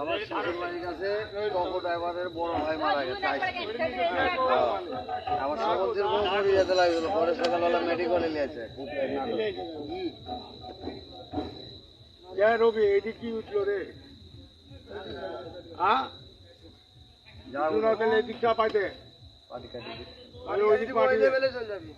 আমার শ্বশুর বাড়ির কাছে টকো ড্রাইভারের বড় ভাই মারা গেছে। আমার সকলদের বউ মরে যেতে লাগছিল, পরে সকালবেলা মেডিকেলে নিয়েছে। রবি এটি কি উঠলো রে? হ্যাঁ যা এদিকটা পাইতে পাটি কাটি ওই দিক পাঠিয়ে চলে যাবি।